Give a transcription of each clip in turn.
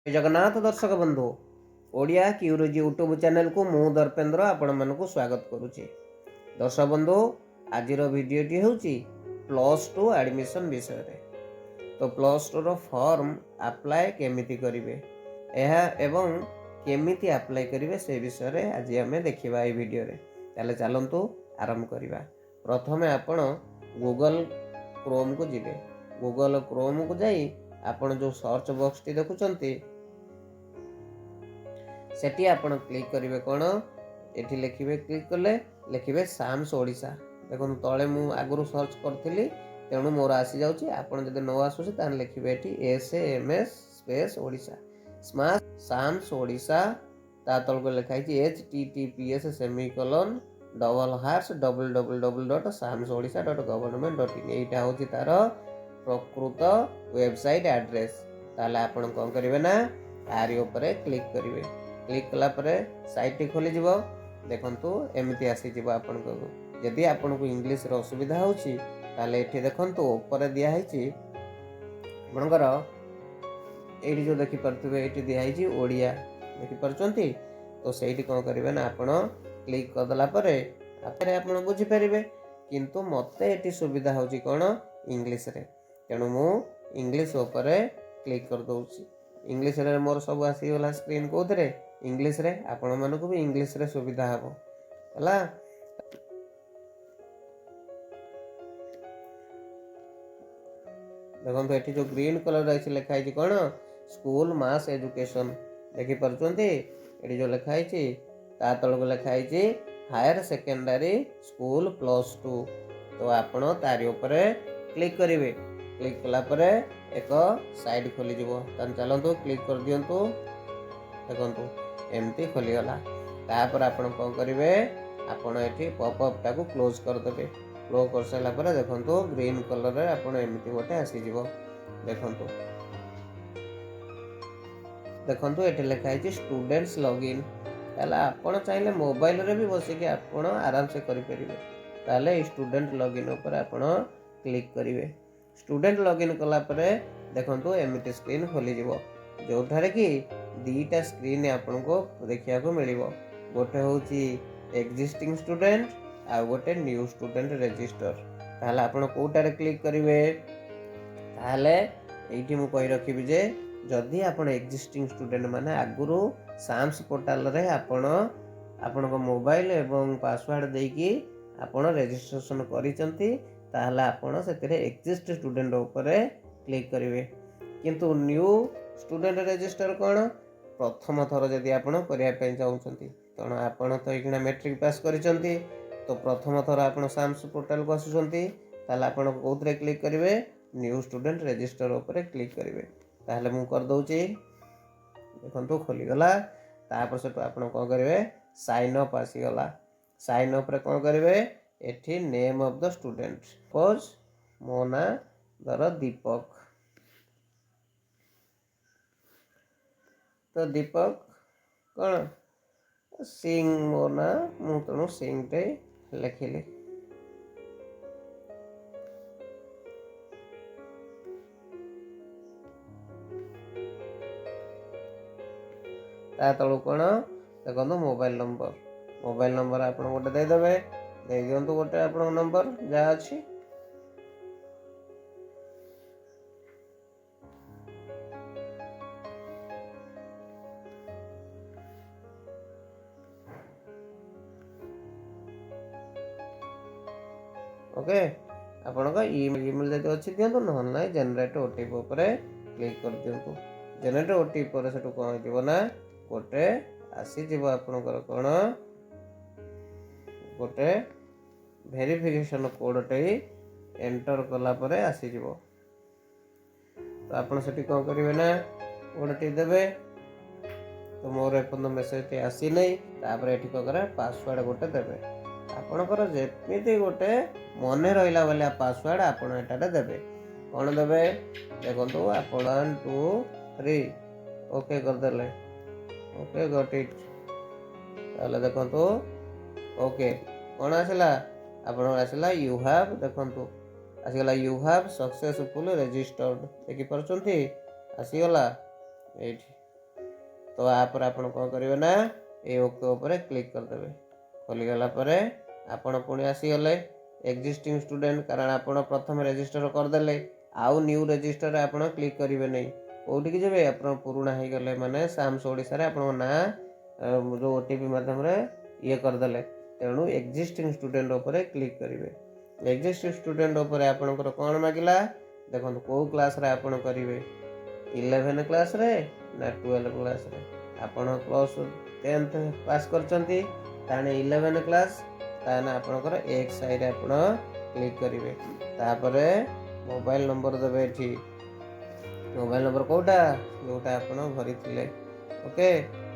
जगन्नाथ दर्शक बंधु Odia क्यूरोजी YouTube channel को मु दर्पेन्द्र आपण मानकु स्वागत करुचे। दर्शक बंधु आज भिडटी हूँ +2 एडमिशन विषय रे। तो +2 रो फॉर्म अप्लाई केमिति करिवे एवं केमिति अप्लाई करिवे से विषय रे आज आमे देखिबा ए वीडियो रे। ताले चलंतु आरंभ करिबा। प्रथमे आपण गूगल क्रोम को जिवे। गूगल क्रोम को जाई आपण जो सर्च बॉक्स टी देखुचंती सेठी आपण क्लिक करिवे कोन एठी लिखिबे। क्लिक करले लिखिबे साम्स ओडिशा। देखो तळे मु आगुरु सर्च करथिली तेणु मोर आसी जाउची। आपण जदि न आसुची तान लिखिबे एठी SAMS space Odisha SAMS SAMS Odisha ता तळको लिखाई छि https://www.samsodisha.government.in एटा होची तार प्रकृत वेबसाइट एड्रेस। ताले आपण कोन करिवे ना आरी ऊपर क्लिक करिवे। क्लिक कला परे साइट टी खोली जीवो। देखंतु एमिति आसी जीवो आपन को। यदि आपन को इंग्लिश रो असुविधा होची ताले एठी देखंतु ऊपर दिया हैची आपनकर एठी जो देखि परथुबे एठी दिया हैची ओडिया देखि परचंती। तो सेठी कोन करिवे ना आपण क्लिक कर दला परे आपण बुझी परिबे। किंतु मते एठी सुविधा होची कोन इंग्लिश रे तेणु मु इंग्लिश ऊपर क्लिक कर दउची। इंग्लिश रे मोर सब आसी गला स्क्रीन कोथरे इंग्लिश रे। आपण मानको भी इंग्लिश रे सुविधा हबो हला। देखो एठी जो ग्रीन कलर आइछ लिखाई छि कोन स्कूल मास एजुकेशन देखि परचंती। एठी जो लिखाई छि ता तळ को लिखाई छि हायर सेकेंडरी स्कूल +2। तो आपण तारी ऊपर क्लिक करिवे। क्लिक कला परे एक साइड खोली जीवो। तन चलंतु क्लिक कर दियंतु। देखंतु एमती खोली गला। तापर आपण कोन करिवे आपण एठी पॉपअप टाको क्लोज कर देबे। क्लोज कर सला परे देखंतु ग्रीन कलर रे आपण एमती गोटे आसी जीवो। देखंतु देखंतु एठी लिखाई छि स्टूडेंट्स लॉगिन। ताला आपण चाहिले मोबाइल रे भी बसी के आपण आराम से करि परिबे। ताले स्टूडेंट लॉगिन ऊपर आपण क्लिक करिवे। स्टूडेंट लॉगिन कला परे देखंतु एमिति स्क्रीन खोली जीवो जोठारे कि दीटा स्क्रीन आपन को देखिया को मिलिबो। गोटे होची एग्जिस्टिंग स्टूडेंट आ गोटे न्यू स्टूडेंट रजिस्टर। ताले आपन कोटारे क्लिक करिवे ताले एठी मु कहि रखिबि जे जदि आपन एग्जिस्टिंग स्टूडेंट माने आगुरु साम्स पोर्टल रे आपन को मोबाइल एवं पासवर्ड देकी आपन रजिस्ट्रेशन करिसंती ताहला आपण सेतिरे एग्जिस्ट स्टूडेंट ऊपर क्लिक करिवे। किंतु न्यू स्टूडेंट रजिस्टर कोन प्रथम थर जदि आपण करिया पे चाहउछंती तण आपण तो इकना मैट्रिक पास करिसंती तो प्रथम थर आपण साम्स पोर्टल को आसुछंती ताहला आपण कोथरे क्लिक करिवे न्यू स्टूडेंट रजिस्टर ऊपर क्लिक करिवे। ताहले मु कर दउची। देखंतु खोली गला। तापर से आपण कोन करिवे साइन अप आसी गला। साइन अप रे कोन करिवे एठी name of the student suppose मो ना धर दीपक। तो दीपक कौन सिंह मो ना मु तणु सिंह टे लिखिली। ता तळु कोन देखो मोबाइल नंबर आपण गोटे दे देबे। दे दियंतु गोटे आपण नंबर जा अछि। ओके आपण का ईमेल जदि अछि दियंतु न नै जनरेट ओटीपी ऊपर क्लिक कर दियंतु। जनरेट ओटीपी पर सेटु कोन दिबो ना गोटे आसी जीवो आपनकर कोन गोटे वेरिफिकेशन कोड टे एंटर कला परे आसी जीवो। तो आपण सेठी कोन करिवे ना कोड टे देबे। तो मोर एपन मेसेज टे आसी नै तापर एठी को करे पासवर्ड गोटे देबे। आपनकर जेमिति गोटे मने रहिला वाला पासवर्ड आपण एटारे देबे। कोन देबे देखंतु आपण 1 2 3 ओके कर देले। Okay got it. ताले देखंतु ओके कोन आसिला आपण आसिला यू हैव देखंतु आसीगला यू हैव सक्सेसफुल रजिस्टर्ड देखि परचंती आसीगला एठी तो आप कौन करेंगे ना ये ओके उपर क्लिक करदे। खोलीगला आपण पुणी आसीगले एक्जिस्टिंग स्टूडेंट कारण आपण प्रथम रजिस्टर करदे आउ न्यू रजिस्टर आप क्लिक करेंगे नहीं कौटिक जब आप पुराणा हो गले माने साम्स ओडिशा रे आपण ना जो ओटीपी माध्यम ये करदे तेणु एक्जिस्टिंग स्टूडेंट उपर क्लिक करेंगे। एक्जिस्टिंग स्टूडेंट उपर आपणकर कौन मागिला देखो कौ क्लास रे आपण करेंगे 11 क्लास रे ना 12 क्लास रे आपण प्लस 10th पास करचंती ताने 11 क्लास ताने आपणकर एक साइड आपण क्लिक करेंगे। तापरे मोबाइल नंबर देबे एठी मोबाइल नंबर कोटा जोटा आपण भरी थिले ओके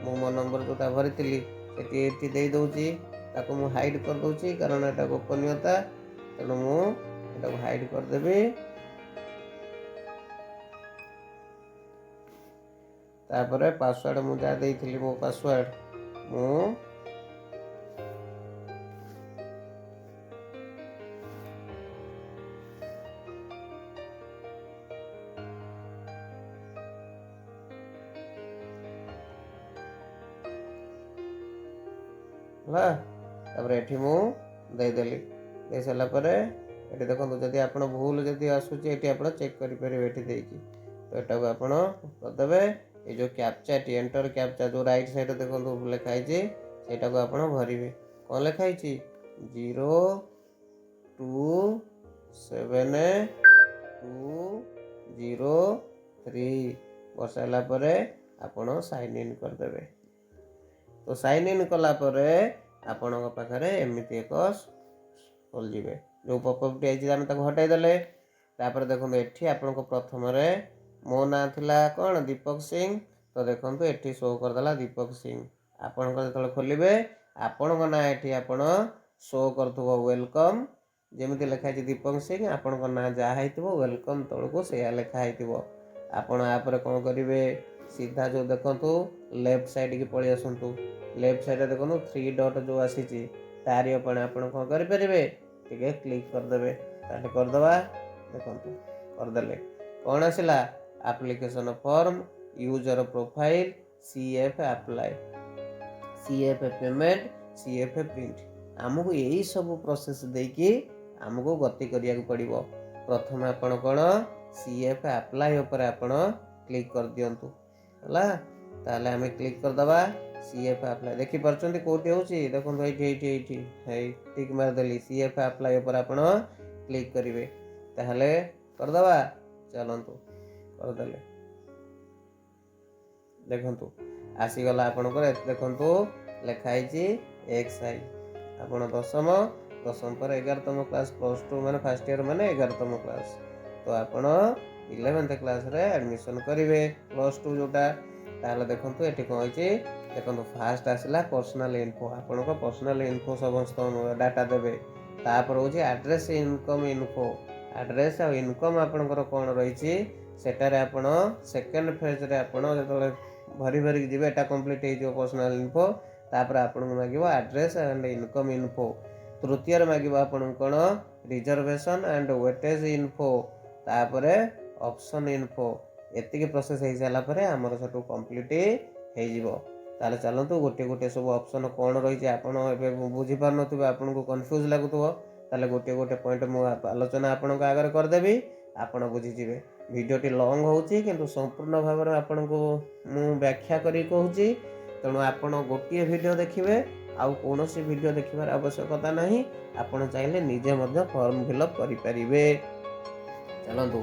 मो मो नंबर जोटा भरी थिली सेठी एठी दे दोची ताको मु हाइड कर दोची कारण एटा गोपनीयता तेणु मु एटा हाइड कर देबी। तापरे पासवर्ड मु जा देइथिली मो पासवर्ड मु एठी मु देदेली दे सारा पर ये देखो जदि आप भूल जदि आसूची ये आप चेक करेंगे ये देखिए तो यहाँ को आपड़ करदे ये जो कैप्चा एंटर कैप्चा जो राइट साइड देखो लिखाई सेटा को आप भरवे कौन लिखाई 0 2 7 2 0 3 कर सारापर आप साइन इन करदे। तो साइन इन कलापर आपण पाखे एमती एक खोल जाए जो पपअपटी आई हटाईदे तापर देखो ये आप प्रथम मो ना थिला कौन दीपक सिंह तो देखो ये शो करदेला दीपक सिंह आपण जो खोलेंगे आपण ना ये आप शो कर वेलकम जमी लिखाई दीपक सिंह आपण ना जहाँ हो वेलकम तौक से लिखाई आपण आप कौन करेंगे सीधा जो देखु लेफ्ट साइड की पलि आसतु लेफ्ट साइड देखो 3 डॉट जो आसी तारी अपन आप कौन करेंगे टे क्लिक करदे करदे देखो करदे कौन आसला application form user profile CF apply CF payment CF print आमको यही सब प्रोसेस देकी आमको गति करिया पड़ो। प्रथम आपण कौन सीएफ अप्लाई उपर आपण क्लिक कर दियंतु हला ताले हमें क्लिक करदबा सीएफ अप्लाई देखि परचंती कोठी होची देखो एठी टिक मार देली सीएफ अप्लाई ऊपर आपण क्लिक करिवे ताहले करदबा चलंतु करदेले देखंतु आसी गला आपणकर देखंतु लिखाई एक्सआई आपण दशम पर 11तम क्लास +2 माने फर्स्ट ईयर माने 11तम क्लास तो आपण 11th क्लास रे एडमिशन करिवे +2 जोटा ताहले देखंतु एठी कोन होची देखो फास्ट आसला पर्सनल इनफो आपण पर्सनल इनफो समस्त डाटा देवे तापर हूँ एड्रेस इनकम इनफो एड्रेस आ इनकम आपणकर कौन रही सेटार आपण सेकेंड फेज रे आपण जो भरी भरी जी एटा कंप्लीट हो पर्सनल इनफो तापर आपण मांगे एड्रेस एंड इनकम इनफो तृतीय मांगे आपण कौन रिजर्वेशन एंड वेटेज इनफो तापर ऑप्शन इनफो एति प्रोसेस हो सारापर आमर सब कंप्लीट हो ताले चलतु गोटे गोटे सब ऑप्शन कौन रही है बुझी पार नुवे आपन को कन्फ्यूज लगुव ताले गोटे गोटे पॉइंट मु आलोचना आपण आगे करदेवी आपण बुझीजे वीडियोटी लॉन्ग होची किंतु संपूर्ण भाव में आपन को मु व्याख्या करी कहूची तेणु आपण गोटे वीडियो देखिए आउ कौन सी वीडियो देखिबार आवश्यकता नहीं आपण चाहिए निजे मध्य फॉर्म फिलअप करें। चलतु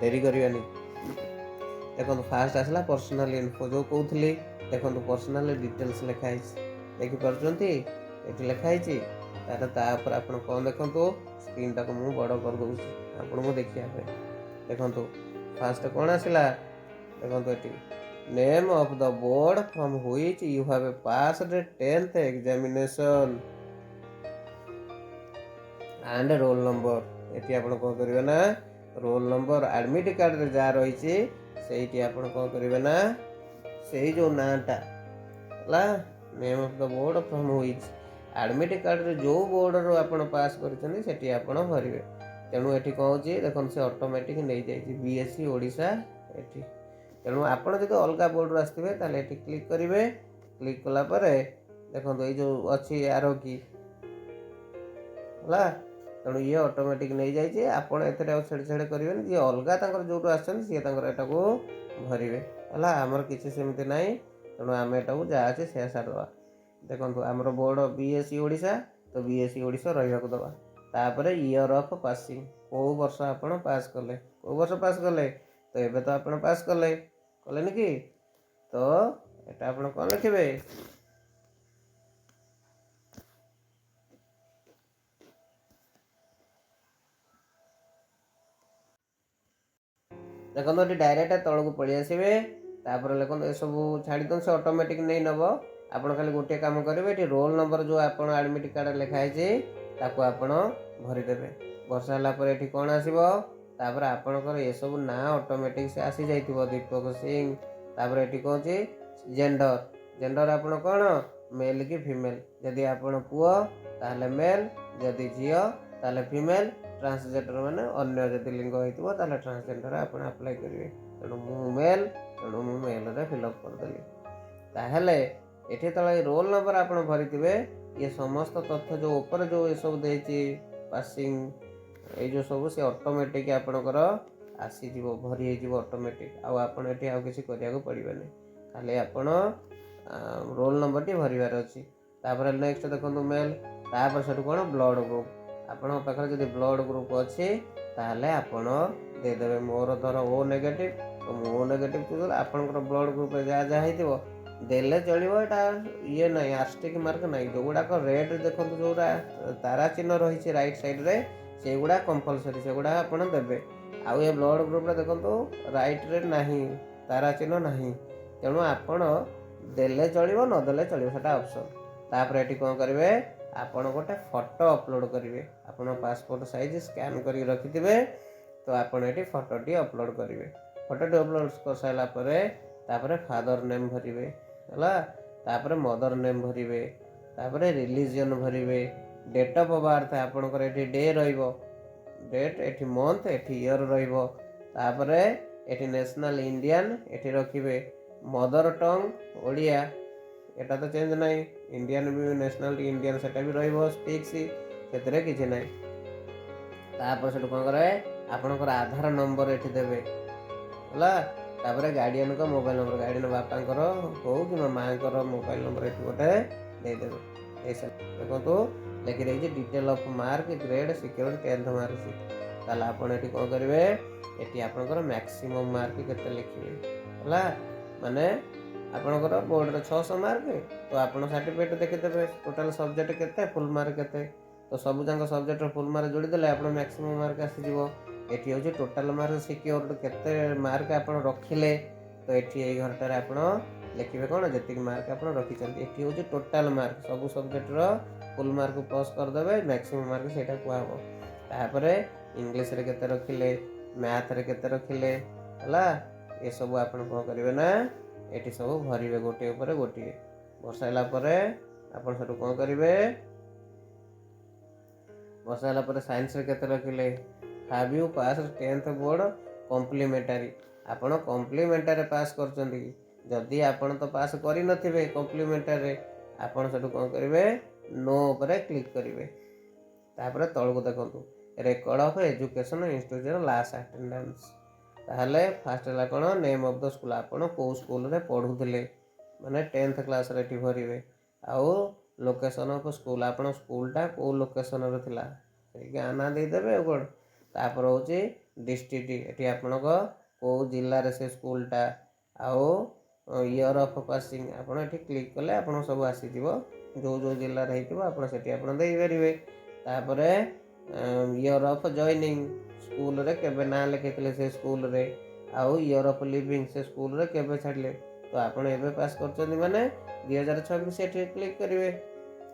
देरी करवानी देखो फास्ट आसला पर्सनल इनफो जो कहूली देखो पर्सनल डिटेल्स लिखाई देखिपे ये लिखाई तापर आप कौन देखो स्क्रीन टाक मुझे बड़ कर दूसरी आपन को देखा देखो फास्ट कौन आसला देखो ये name of the board from which you have passed 10th examination and roll number ये आप कौन करेंगे ना रोल नंबर एडमिट कार्ड रे जहाँ रही से आप कौन करेंगे ना से जो नाटा name of the board from which admit card रे जो बोर्ड रो आपण पास करछन सेठी आपण भरिवे तेणु एठी कौन होची देखो से ऑटोमेटिक नहीं जाई बीएससी ओडिशा एठी तेणु आपण जो अलग बोर्ड आसते ये क्लिक करेंगे। क्लिक कलापर देखो ये अच्छी आरो की है तेणु ये ऑटोमेटिक नहीं जाइए। आपड़ ए छेड़ छेड़ करेंगे जी अलग जो सी को भरवे है आमर किसी सेमती ना। तेणु आम यहाँ जहाँ अच्छे से सारदा देखो आमर बोर्ड बीएससी ओडिशा तो बीएससी ओडिशा रहा दबा। तापर इयर ऑफ पासिंग कौ वर्ष आप पास कले कौ वर्ष पास कले तो ये तो आप पास कले कले कि तो ये आप कौन लिखे देखो ये डायरेक्ट तौक पलि आसवे। तापर लिखो ये सब छाड़ी दो से ऑटोमेटिक नहीं नब। आप खाली गोटे काम करेंगे ये रोल नंबर जो आप एडमिट कार्ड लिखाई ताको आप भरीदेवे। भरसाला ये कौन आसो तापर आपणकर ये सब ना ऑटोमेटिक से आसी जाइए दीपक सिंह। तापर ये कौन जेंडर जेंडर आप कौन मेल कि फीमेल जदि आप पुओ ताहले मेल जदि झील ताहले फीमेल ट्रांसजेंडर माने अन्य जदि लिंग होइतिबो ताहले ट्रांसजेंडर आप अप्लाई करेंगे। तेणु मु मेल तेणु मु मेल रे फिलअप करदेली। ताहले एठी तळे रोल नंबर आप भरी ये समस्त तथ्य जो ऊपर जो ये सब देछि पासिंग ये जो सब से ऑटोमेटिक आपणकर आसीज भरी हो ऑटोमेटिक आपण एठी आउ किसी करिया को पड़िबनी खाली आपण रोल नंबर टी भरिवार अछि। तापर नेक्स्ट देखो मेल तापर सेठु कोन ब्लड ग्रुप आपण पाखर जदि ब्लड ग्रुप अछि ताहले आपण दे देबे। मोर धर ओ नेगेटिव तो मो ओ नेगेटिव तो आपनकर ब्लड ग्रुप जा जा हेतिबो देले चलिबो। एटा ये नहीं आस्टिक मार्क नहीं जो गुडा को रेड देखो जोरा तारा चिन्ह रही राइट साइड रे से गुडा कंपलसरी से गुडा आपण देबे। आउ ये ब्लड ग्रुप रे देखो राइट रे नहीं तारा चिन्ह नहीं तेणु आपण देले चलिबो न देले चलिबो सेटा ऑप्शन। तापर एटी कोन करिवे आपण गोटे फोटो अपलोड करेंगे। आपण पासपोर्ट साइज स्कैन करके रखिथे तो आपण एटी फोटोटी अपलोड करेंगे। फोटोटी अपलोड कर सारा तापर फादर नेम भरिवे है तापर मदर नेम भरिवे तापर रिलीजन भरिवे डेट ऑफ बर्थ आपणकर एटी डे रहिबो डेट एटी मंथ एटी ईयर रहिबो तापर एटी नेशनल इंडियन एटी रखिवे मदर टंग ओडिया एटा तो चेंज नहीं इंडियन भी नेशनल इंडियन सेटा भी रहिबो स्पीक्स सेतरे किछि नहीं। तापर सेटु कोन करे आपणकर आधार नंबर एठी देबे हला तापर गार्डियन को मोबाइल नंबर गार्डियन बापांकर हो कि मांकर मोबाइल नंबर एठी गोटे दे देबे। ऐसा देखो तो लिखि रही detail of mark grade secure 10th mark ताला आपण एठी कोन करिवे एठी आपणकर मैक्सिमम मार्क केते लिखिवे हला माने आपणकर बोर्ड रे 600 मार्क तो आपण सर्टिफिकेट देखिदेबे टोटल सब्जेक्ट केते फुल मार्क केते तो सब जंग सब्जेक्ट फुल मार्क जोड़ी देले आपण मैक्सिमम मार्क आसी जीवो। एठी होची टोटल मार्क सिक्योर केते मार्क आपण रखिले तो एठी एई घरटारे आपण लिखिबे कोन जति मार्क आपण रखि चंती एठी होची टोटल मार्क सब सब्जेक्ट रो फुल मार्क पास कर देबे मैक्सिमम मार्क सेटा कुआबो। तापरे इंग्लिश रे केते रखिले मैथ रे केते रखिले हला ए सब आपण को करिवे ना एठी सब भरिवे गोटे ऊपर गोटे बसाइला परे आपण सेटु कोन करिवे बसाइला परे साइंस रे केते रखिले have you pass 10th board complementary आपण कॉम्प्लीमेंटरी पास करचंदी जदी आपण तो पास करि नथिबे कॉम्प्लीमेंटरी आपण सेटु कोन करिवे नो ऊपर क्लिक करिवे। तापर तळको देखंतु record of education institution last attendance ताहले फास्ट है कौन नेम ऑफ द स्कूल आपड़ कौ स्कूल रे पढ़ुले माने 10th क्लास रे भरवे आउ लोकेशन ऑफ स्कूल आप स्कूलटा कौ लोकेशन रे थिला गाँ ना देदेवे कौन तापर हूँ डिस्ट्रिक्ट ये आपण कौ जिले रे से स्कूलटा आउ ईयर ऑफ पासिंग आपड़ ये क्लिक कले आप सब आसीज जो जो जिले में होती आपड़े तापर ईयर ऑफ जॉइनिंग स्कूल रे केबे ना लिखिले से स्कूल रे आउ ईयर ऑफ लिविंग से स्कूल रे केबे छाड़ले तो आपण एबे पास करछन माने 2026 एठी क्लिक करिवे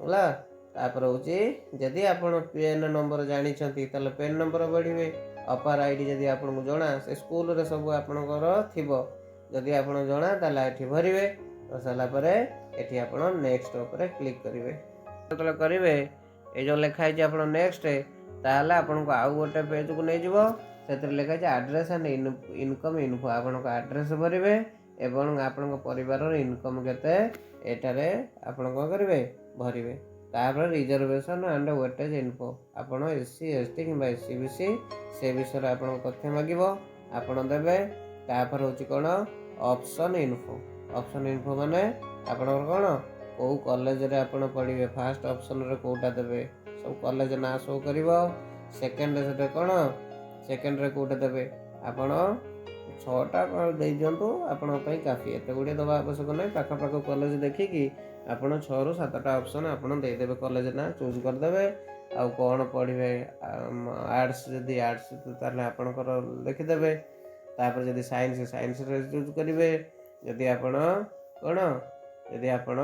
होला। तापर होची जदी आपण पेन नंबर जानि छथि तले पेन नंबर बढ़िवे अपर आईडी जदी आपण को जणा से स्कूल रे सब आपणकर थिबो जदी आपण जणा तले एठी भरिवे तो सला परे एठी आपण नेक्स्ट ऊपर क्लिक करिवे तले करिवे ए जो लिखा है आपण नेक्स्ट ताहले आपण को आउ गोटे पेज को नै जिवो ସେଥିରେ ଲେଖା ଅଛି ଆଡ୍ରେସ୍ ଆଣ୍ଡ ଇନକମ୍ ଇନଫୋ। ଆପଣଙ୍କ ଆଡ୍ରେସ୍ ଭରିବେ ଏବଂ ଆପଣଙ୍କ ପରିବାରର ଇନକମ୍ କେତେ ଏଠାରେ ଆପଣ କ'ଣ କରିବେ ଭରିବେ। ତାପରେ ରିଜର୍ଭେସନ୍ ଆଣ୍ଡ ୱେଟେଜ୍ ଇନଫୋ। ଆପଣ SC ST କିମ୍ବା SCBC ସେ ବିଷୟରେ ଆପଣଙ୍କ ତଥ୍ୟ ମାଗିବ, ଆପଣ ଦେବେ। ତାପରେ ହେଉଛି କ'ଣ ଅପସନ୍ ଇନଫୋ। ଅପସନ୍ ଇନଫୋ ମାନେ ଆପଣଙ୍କର କ'ଣ କେଉଁ କଲେଜରେ ଆପଣ ପଢ଼ିବେ। ଫାଷ୍ଟ ଅପସନ୍ରେ କେଉଁଟା ଦେବେ, ସବୁ କଲେଜ ନାଁ ଶୋ କରିବ। ସେକେଣ୍ଡରେ କ'ଣ ସେକେଣ୍ଡରେ କେଉଁଟା ଦେବେ, ଆପଣ 6ଟା ଦେଇ ଦିଅନ୍ତୁ ଆପଣଙ୍କ ପାଇଁ କାଫି, ଏତେ ଗୁଡ଼ିଏ ଦେବା ଆବଶ୍ୟକ ନାହିଁ। ପାଖାପାଖ କଲେଜ ଦେଖିକି ଆପଣ 6ରୁ 7ଟା ଅପସନ୍ ଆପଣ ଦେଇଦେବେ, କଲେଜ ନାଁ ଚୁଜ୍ କରିଦେବେ। ଆଉ କ'ଣ ପଢ଼ିବେ, ଆର୍ଟ୍ସ ଯଦି ଆର୍ଟ୍ସ ତାହେଲେ ଆପଣଙ୍କର ଲେଖିଦେବେ। ତାପରେ ଯଦି ସାଇନ୍ସରେ ଚୁଜ୍ କରିବେ। ଯଦି ଆପଣ କ'ଣ ଯଦି ଆପଣ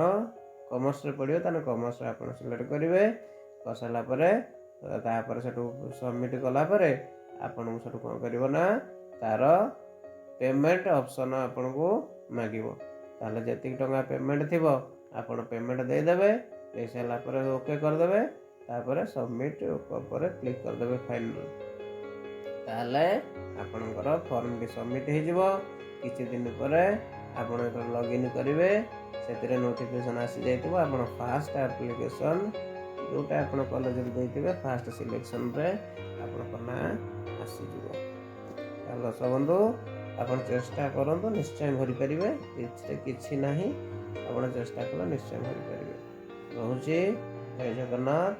କମର୍ସରେ ପଢ଼ିବେ ତାହେଲେ କମର୍ସରେ ଆପଣ ସିଲେକ୍ଟ କରିବେ। କରିସାରିଲା ପରେ ତାପରେ ସେଠୁ ସବମିଟ୍ କଲା ପରେ ଆପଣଙ୍କୁ ସେଠୁ କ'ଣ କରିବ ନା ତା'ର ପେମେଣ୍ଟ ଅପସନ୍ ଆପଣଙ୍କୁ ମାଗିବ। ତାହେଲେ ଯେତିକି ଟଙ୍କା ପେମେଣ୍ଟ ଥିବ ଆପଣ ପେମେଣ୍ଟ ଦେଇଦେବେ। ଦେଇସାରିଲା ପରେ ଓକେ କରିଦେବେ। ତାପରେ ସବମିଟ୍ ଉପରେ କ୍ଲିକ୍ କରିଦେବେ ଫାଇନାଲ୍। ତାହେଲେ ଆପଣଙ୍କର ଫର୍ମଟି ସବମିଟ୍ ହେଇଯିବ। କିଛି ଦିନ ପରେ ଆପଣ ଯେତେବେଳେ ଲଗ୍ଇନ୍ କରିବେ ସେଥିରେ ନୋଟିଫିକେସନ୍ ଆସିଯାଇଥିବ ଆପଣ ଫାଷ୍ଟ ଆପ୍ଲିକେସନ୍ ଯେଉଁଟା ଆପଣ କଲେଜରେ ଦେଇଥିବେ ଫାଷ୍ଟ ସିଲେକ୍ସନ୍ରେ ଆପଣଙ୍କ ନାଁ ଆସିଯିବ। ତାହେଲେ ଦର୍ଶକ ବନ୍ଧୁ ଆପଣ ଚେଷ୍ଟା କରନ୍ତୁ, ନିଶ୍ଚୟ ଭରିପାରିବେ। ଏଥିରେ କିଛି ନାହିଁ, ଆପଣ ଚେଷ୍ଟା କଲେ ନିଶ୍ଚୟ ଭରିପାରିବେ। ରହୁଛି, ଜୟ ଜଗନ୍ନାଥ।